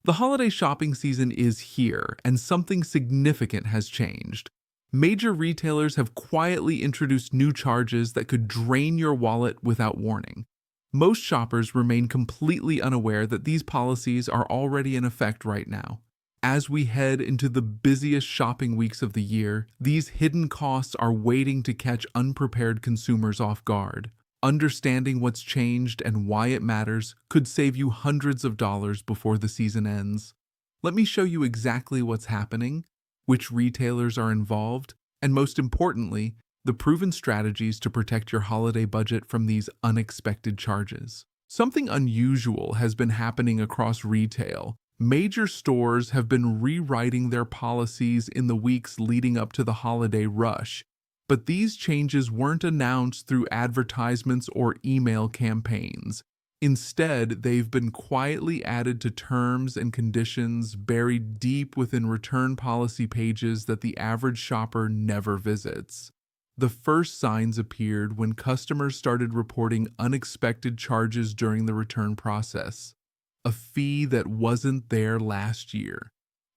The holiday shopping season is here, and something significant has changed. Major retailers have quietly introduced new charges that could drain your wallet without warning. Most shoppers remain completely unaware that these policies are already in effect right now. As we head into the busiest shopping weeks of the year, these hidden costs are waiting to catch unprepared consumers off guard. Understanding what's changed and why it matters could save you hundreds of dollars before the season ends. Let me show you exactly what's happening, which retailers are involved, and most importantly, the proven strategies to protect your holiday budget from these unexpected charges. Something unusual has been happening across retail. Major stores have been rewriting their policies in the weeks leading up to the holiday rush. But these changes weren't announced through advertisements or email campaigns. Instead, they've been quietly added to terms and conditions buried deep within return policy pages that the average shopper never visits. The first signs appeared when customers started reporting unexpected charges during the return process. A fee that wasn't there last year.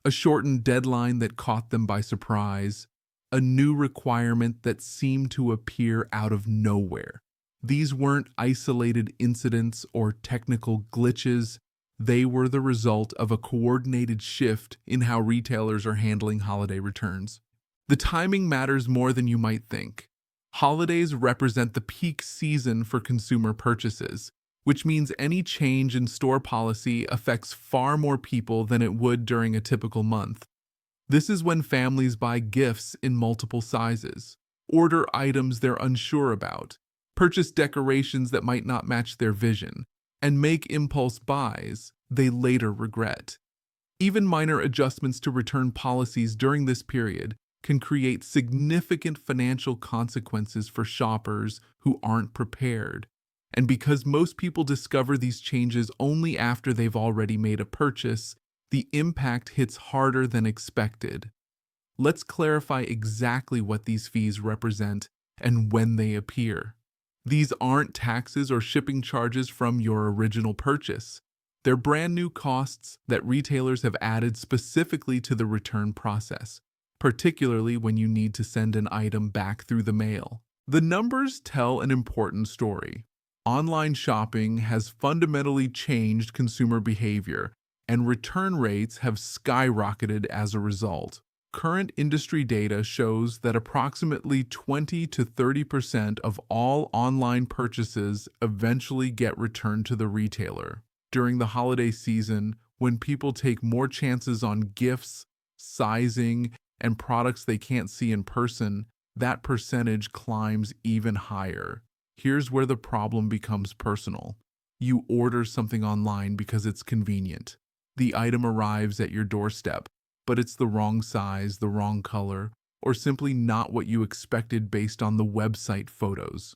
A shortened deadline that caught them by surprise. A new requirement that seemed to appear out of nowhere. These weren't isolated incidents or technical glitches. They were the result of a coordinated shift in how retailers are handling holiday returns. The timing matters more than you might think. Holidays represent the peak season for consumer purchases, which means any change in store policy affects far more people than it would during a typical month. This is when families buy gifts in multiple sizes, order items they're unsure about, purchase decorations that might not match their vision, and make impulse buys they later regret. Even minor adjustments to return policies during this period can create significant financial consequences for shoppers who aren't prepared. And because most people discover these changes only after they've already made a purchase, the impact hits harder than expected. Let's clarify exactly what these fees represent and when they appear. These aren't taxes or shipping charges from your original purchase. They're brand new costs that retailers have added specifically to the return process, particularly when you need to send an item back through the mail. The numbers tell an important story. Online shopping has fundamentally changed consumer behavior, and return rates have skyrocketed as a result. Current industry data shows that approximately 20 to 30% of all online purchases eventually get returned to the retailer. During the holiday season, when people take more chances on gifts, sizing, and products they can't see in person, that percentage climbs even higher. Here's where the problem becomes personal. You order something online because it's convenient. The item arrives at your doorstep, but it's the wrong size, the wrong color, or simply not what you expected based on the website photos.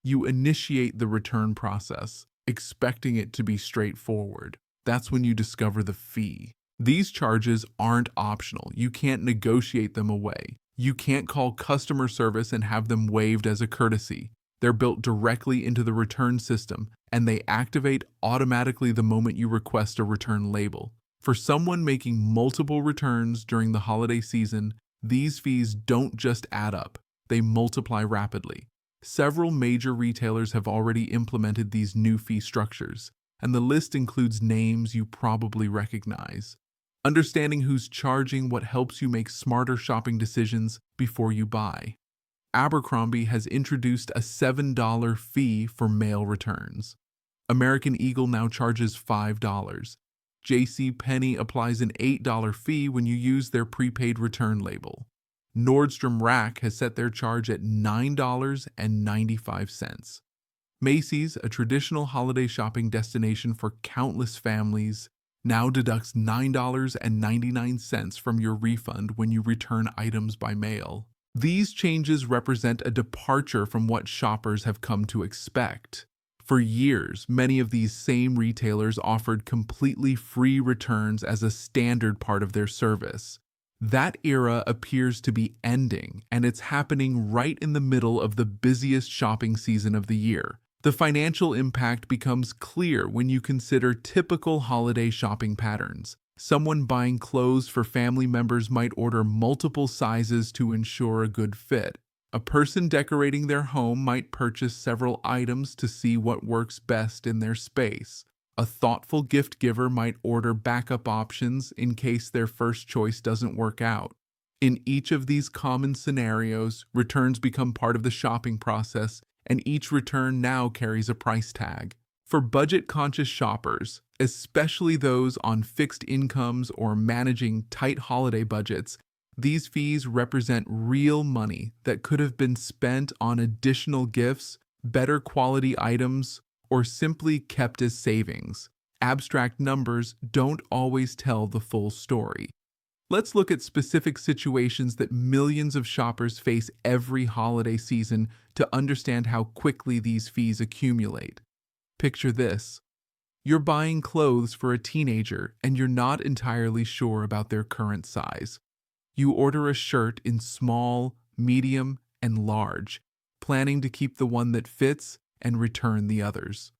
You initiate the return process, expecting it to be straightforward. That's when you discover the fee. These charges aren't optional. You can't negotiate them away. You can't call customer service and have them waived as a courtesy. They're built directly into the return system, and they activate automatically the moment you request a return label. For someone making multiple returns during the holiday season, these fees don't just add up, they multiply rapidly. Several major retailers have already implemented these new fee structures, and the list includes names you probably recognize. Understanding who's charging what helps you make smarter shopping decisions before you buy. Abercrombie has introduced a $7 fee for mail returns. American Eagle now charges $5. JCPenney applies an $8 fee when you use their prepaid return label. Nordstrom Rack has set their charge at $9.95. Macy's, a traditional holiday shopping destination for countless families, now deducts $9.99 from your refund when you return items by mail. These changes represent a departure from what shoppers have come to expect. For years, many of these same retailers offered completely free returns as a standard part of their service. That era appears to be ending, and it's happening right in the middle of the busiest shopping season of the year. The financial impact becomes clear when you consider typical holiday shopping patterns. Someone buying clothes for family members might order multiple sizes to ensure a good fit. A person decorating their home might purchase several items to see what works best in their space. A thoughtful gift giver might order backup options in case their first choice doesn't work out. In each of these common scenarios, returns become part of the shopping process, and each return now carries a price tag. For budget-conscious shoppers, especially those on fixed incomes or managing tight holiday budgets, these fees represent real money that could have been spent on additional gifts, better quality items, or simply kept as savings. Abstract numbers don't always tell the full story. Let's look at specific situations that millions of shoppers face every holiday season to understand how quickly these fees accumulate. Picture this. You're buying clothes for a teenager and you're not entirely sure about their current size. You order a shirt in small, medium, and large, planning to keep the one that fits and return the others.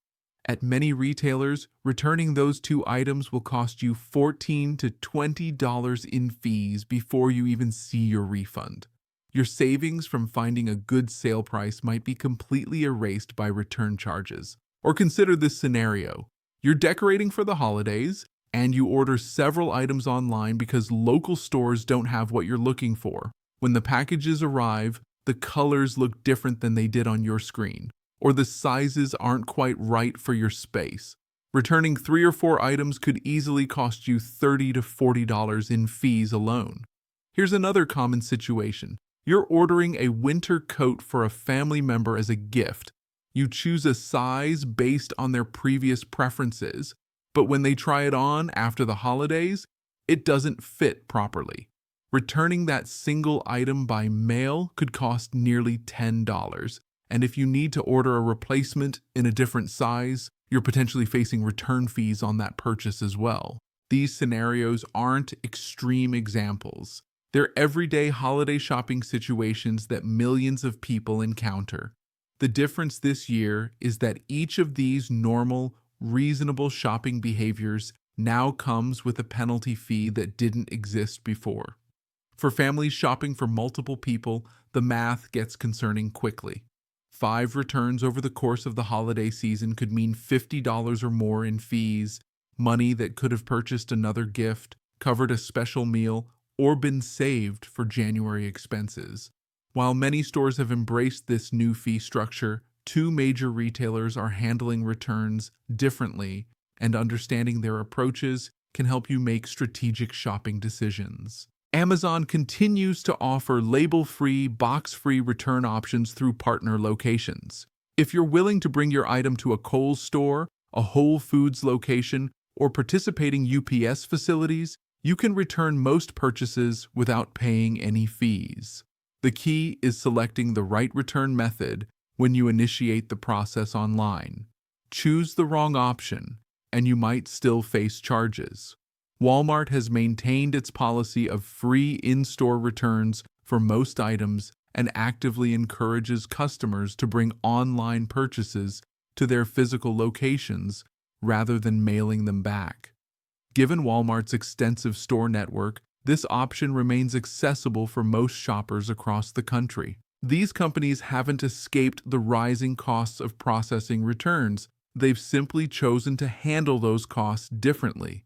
At many retailers, returning those two items will cost you $14 to $20 in fees before you even see your refund. Your savings from finding a good sale price might be completely erased by return charges. Or consider this scenario. You're decorating for the holidays, and you order several items online because local stores don't have what you're looking for. When the packages arrive, the colors look different than they did on your screen, or the sizes aren't quite right for your space. Returning 3 or 4 items could easily cost you $30 to $40 in fees alone. Here's another common situation. You're ordering a winter coat for a family member as a gift. You choose a size based on their previous preferences, but when they try it on after the holidays, it doesn't fit properly. Returning that single item by mail could cost nearly $10, and if you need to order a replacement in a different size, you're potentially facing return fees on that purchase as well. These scenarios aren't extreme examples. They're everyday holiday shopping situations that millions of people encounter. The difference this year is that each of these normal, reasonable shopping behaviors now comes with a penalty fee that didn't exist before. For families shopping for multiple people, the math gets concerning quickly. 5 returns over the course of the holiday season could mean $50 or more in fees, money that could have purchased another gift, covered a special meal, or been saved for January expenses. While many stores have embraced this new fee structure, 2 major retailers are handling returns differently, and understanding their approaches can help you make strategic shopping decisions. Amazon continues to offer label-free, box-free return options through partner locations. If you're willing to bring your item to a Kohl's store, a Whole Foods location, or participating UPS facilities, you can return most purchases without paying any fees. The key is selecting the right return method when you initiate the process online. Choose the wrong option, and you might still face charges. Walmart has maintained its policy of free in-store returns for most items and actively encourages customers to bring online purchases to their physical locations rather than mailing them back. Given Walmart's extensive store network, this option remains accessible for most shoppers across the country. These companies haven't escaped the rising costs of processing returns. They've simply chosen to handle those costs differently.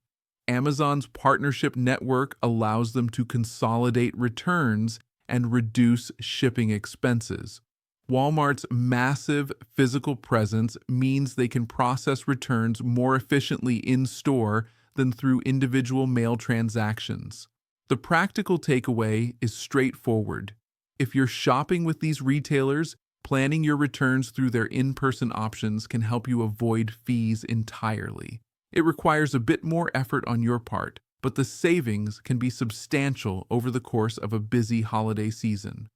Amazon's partnership network allows them to consolidate returns and reduce shipping expenses. Walmart's massive physical presence means they can process returns more efficiently in-store than through individual mail transactions. The practical takeaway is straightforward. If you're shopping with these retailers, planning your returns through their in-person options can help you avoid fees entirely. It requires a bit more effort on your part, but the savings can be substantial over the course of a busy holiday season.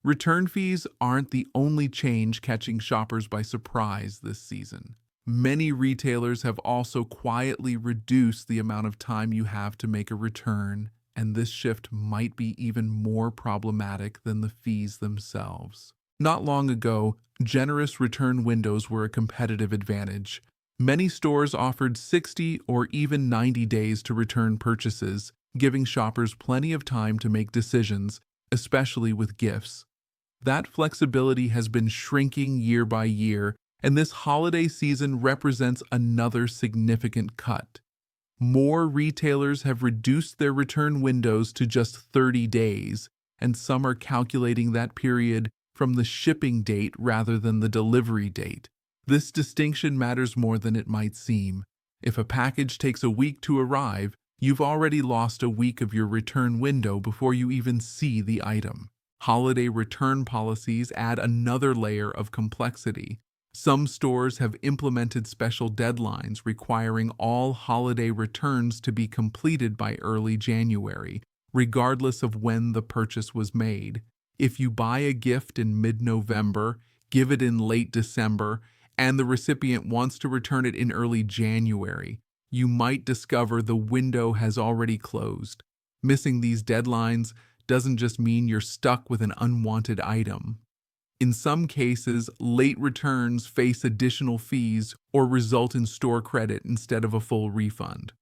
Return fees aren't the only change catching shoppers by surprise this season. Many retailers have also quietly reduced the amount of time you have to make a return, and this shift might be even more problematic than the fees themselves. Not long ago, generous return windows were a competitive advantage. Many stores offered 60 or even 90 days to return purchases, giving shoppers plenty of time to make decisions, especially with gifts. That flexibility has been shrinking year by year, and this holiday season represents another significant cut. More retailers have reduced their return windows to just 30 days, and some are calculating that period from the shipping date rather than the delivery date. This distinction matters more than it might seem. If a package takes a week to arrive, you've already lost a week of your return window before you even see the item. Holiday return policies add another layer of complexity. Some stores have implemented special deadlines requiring all holiday returns to be completed by early January, regardless of when the purchase was made. If you buy a gift in mid-November, give it in late December, and the recipient wants to return it in early January, you might discover the window has already closed. Missing these deadlines doesn't just mean you're stuck with an unwanted item. In some cases, late returns face additional fees or result in store credit instead of a full refund.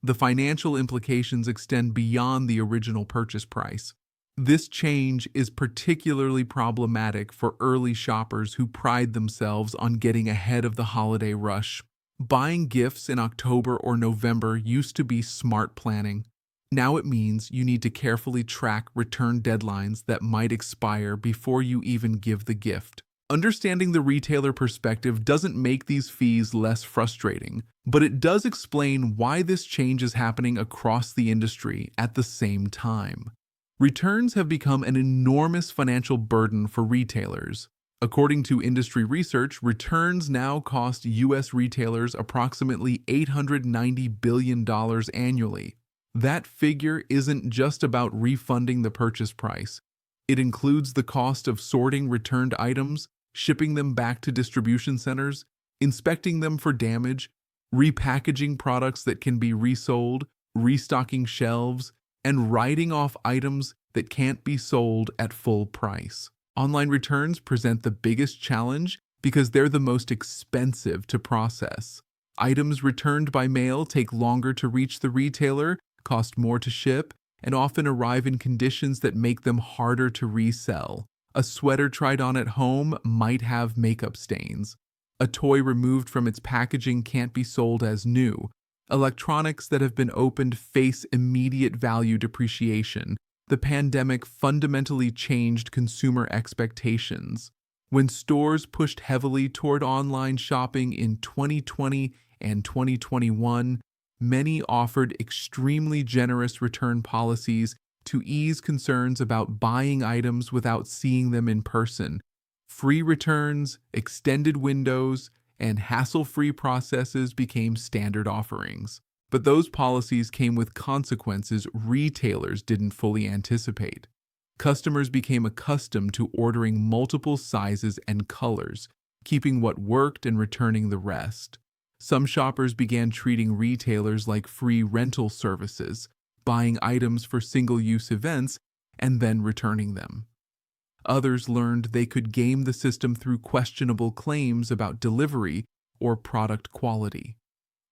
The financial implications extend beyond the original purchase price. This change is particularly problematic for early shoppers who pride themselves on getting ahead of the holiday rush. Buying gifts in October or November used to be smart planning. Now it means you need to carefully track return deadlines that might expire before you even give the gift. Understanding the retailer perspective doesn't make these fees less frustrating, but it does explain why this change is happening across the industry at the same time. Returns have become an enormous financial burden for retailers. According to industry research, returns now cost U.S. retailers approximately $890 billion annually. That figure isn't just about refunding the purchase price. It includes the cost of sorting returned items, shipping them back to distribution centers, inspecting them for damage, repackaging products that can be resold, restocking shelves, and writing off items that can't be sold at full price. Online returns present the biggest challenge because they're the most expensive to process. Items returned by mail take longer to reach the retailer, cost more to ship, and often arrive in conditions that make them harder to resell. A sweater tried on at home might have makeup stains. A toy removed from its packaging can't be sold as new. Electronics that have been opened face immediate value depreciation. The pandemic fundamentally changed consumer expectations. When stores pushed heavily toward online shopping in 2020 and 2021, many offered extremely generous return policies to ease concerns about buying items without seeing them in person. Free returns, extended windows, and hassle-free processes became standard offerings. But those policies came with consequences retailers didn't fully anticipate. Customers became accustomed to ordering multiple sizes and colors, keeping what worked and returning the rest. Some shoppers began treating retailers like free rental services, buying items for single-use events and then returning them. Others learned they could game the system through questionable claims about delivery or product quality.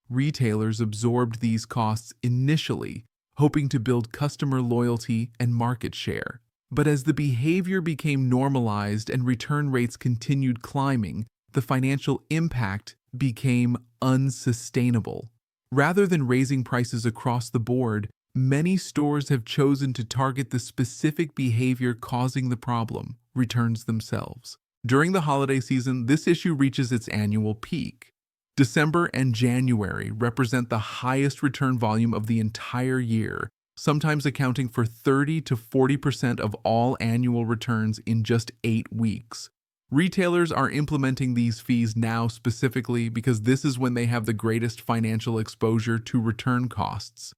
Retailers absorbed these costs initially, hoping to build customer loyalty and market share. But as the behavior became normalized and return rates continued climbing, the financial impact became unsustainable. Rather than raising prices across the board, many stores have chosen to target the specific behavior causing the problem, returns themselves. During the holiday season, this issue reaches its annual peak. December and January represent the highest return volume of the entire year, sometimes accounting for 30 to 40% of all annual returns in just 8 weeks. Retailers are implementing these fees now specifically because this is when they have the greatest financial exposure to return costs.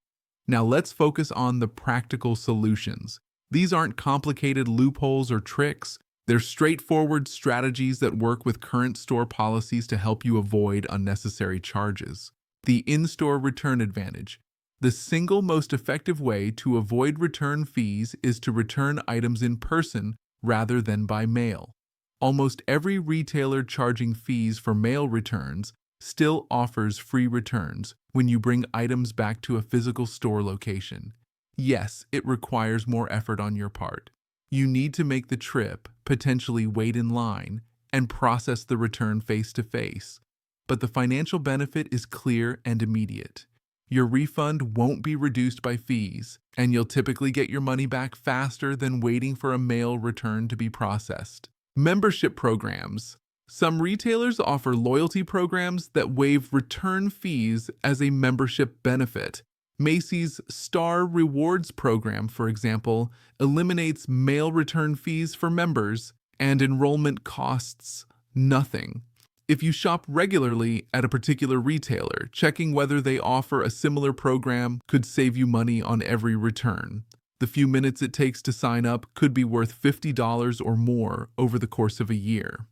Now let's focus on the practical solutions. These aren't complicated loopholes or tricks. They're straightforward strategies that work with current store policies to help you avoid unnecessary charges. The in-store return advantage. The single most effective way to avoid return fees is to return items in person rather than by mail. Almost every retailer charging fees for mail returns still offers free returns when you bring items back to a physical store location. Yes, it requires more effort on your part. You need to make the trip, potentially wait in line, and process the return face-to-face. But the financial benefit is clear and immediate. Your refund won't be reduced by fees, and you'll typically get your money back faster than waiting for a mail return to be processed. Membership programs. Some retailers offer loyalty programs that waive return fees as a membership benefit. Macy's Star Rewards program, for example, eliminates mail return fees for members, and enrollment costs nothing. If you shop regularly at a particular retailer, checking whether they offer a similar program could save you money on every return. The few minutes it takes to sign up could be worth $50 or more over the course of a year.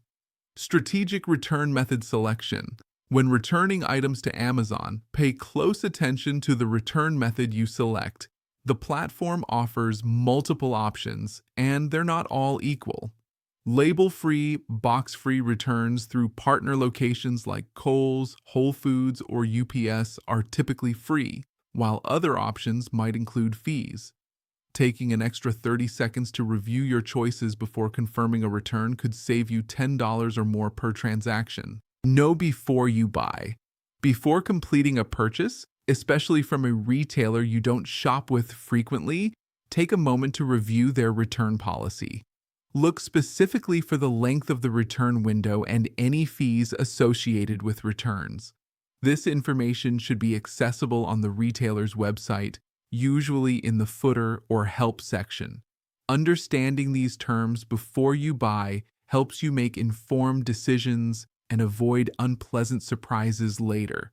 Strategic return method selection. When returning items to Amazon, pay close attention to the return method you select. The platform offers multiple options, and they're not all equal. Label-free, box-free returns through partner locations like Kohl's, Whole Foods, or UPS are typically free, while other options might include fees. Taking an extra 30 seconds to review your choices before confirming a return could save you $10 or more per transaction. Know before you buy. Before completing a purchase, especially from a retailer you don't shop with frequently, take a moment to review their return policy. Look specifically for the length of the return window and any fees associated with returns. This information should be accessible on the retailer's website, usually in the footer or help section. Understanding these terms before you buy helps you make informed decisions and avoid unpleasant surprises later.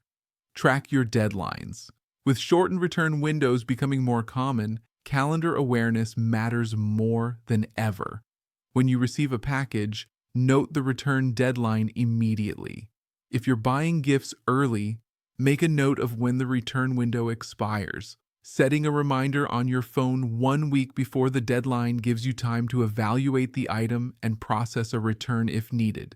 Track your deadlines. With shortened return windows becoming more common, calendar awareness matters more than ever. When you receive a package, note the return deadline immediately. If you're buying gifts early, make a note of when the return window expires. Setting a reminder on your phone 1 week before the deadline gives you time to evaluate the item and process a return if needed,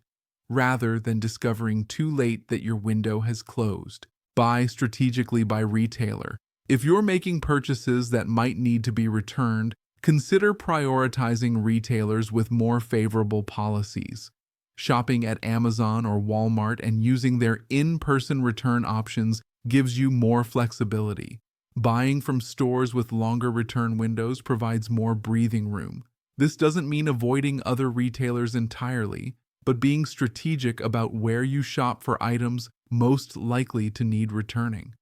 rather than discovering too late that your window has closed. Buy strategically by retailer. If you're making purchases that might need to be returned, consider prioritizing retailers with more favorable policies. Shopping at Amazon or Walmart and using their in-person return options gives you more flexibility. Buying from stores with longer return windows provides more breathing room. This doesn't mean avoiding other retailers entirely, but being strategic about where you shop for items most likely to need returning.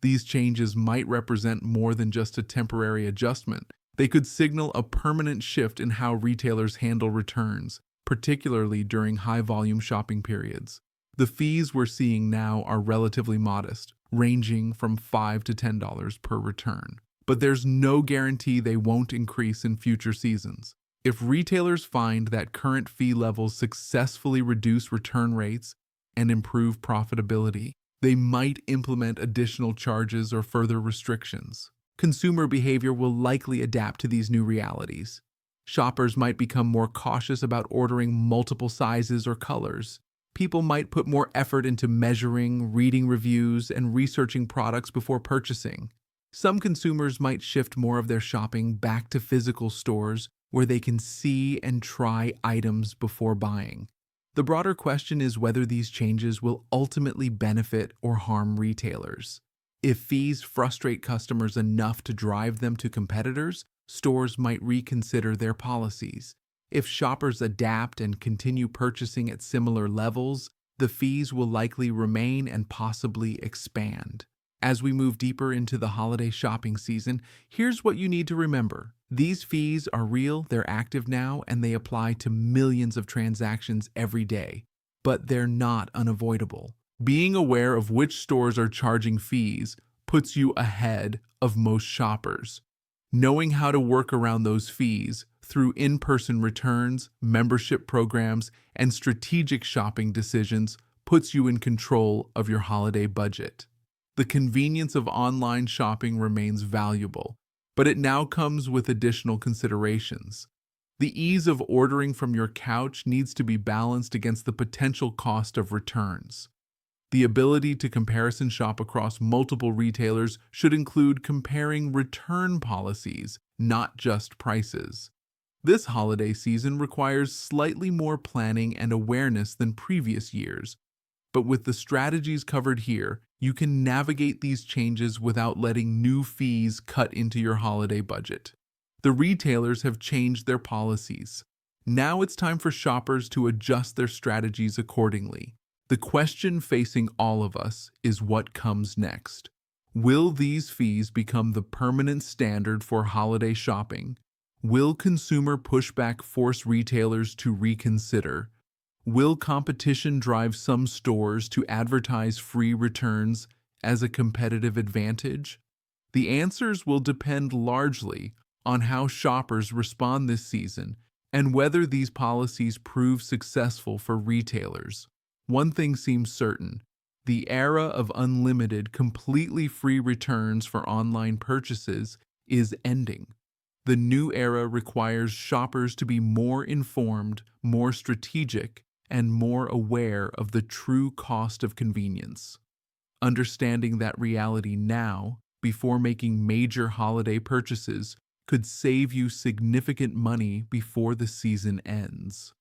These changes might represent more than just a temporary adjustment. They could signal a permanent shift in how retailers handle returns, particularly during high-volume shopping periods. The fees we're seeing now are relatively modest, ranging from $5 to $10 per return. But there's no guarantee they won't increase in future seasons. If retailers find that current fee levels successfully reduce return rates and improve profitability, they might implement additional charges or further restrictions. Consumer behavior will likely adapt to these new realities. Shoppers might become more cautious about ordering multiple sizes or colors. People might put more effort into measuring, reading reviews, and researching products before purchasing. Some consumers might shift more of their shopping back to physical stores where they can see and try items before buying. The broader question is whether these changes will ultimately benefit or harm retailers. If fees frustrate customers enough to drive them to competitors, stores might reconsider their policies. If shoppers adapt and continue purchasing at similar levels, the fees will likely remain and possibly expand. As we move deeper into the holiday shopping season, here's what you need to remember. These fees are real, they're active now, and they apply to millions of transactions every day. But they're not unavoidable. Being aware of which stores are charging fees puts you ahead of most shoppers. Knowing how to work around those fees through in-person returns, membership programs, and strategic shopping decisions puts you in control of your holiday budget. The convenience of online shopping remains valuable, but it now comes with additional considerations. The ease of ordering from your couch needs to be balanced against the potential cost of returns. The ability to comparison shop across multiple retailers should include comparing return policies, not just prices. This holiday season requires slightly more planning and awareness than previous years, but with the strategies covered here, you can navigate these changes without letting new fees cut into your holiday budget. The retailers have changed their policies. Now it's time for shoppers to adjust their strategies accordingly. The question facing all of us is what comes next. Will these fees become the permanent standard for holiday shopping? Will consumer pushback force retailers to reconsider? Will competition drive some stores to advertise free returns as a competitive advantage? The answers will depend largely on how shoppers respond this season and whether these policies prove successful for retailers. One thing seems certain: the era of unlimited, completely free returns for online purchases is ending. The new era requires shoppers to be more informed, more strategic, and more aware of the true cost of convenience. Understanding that reality now, before making major holiday purchases, could save you significant money before the season ends.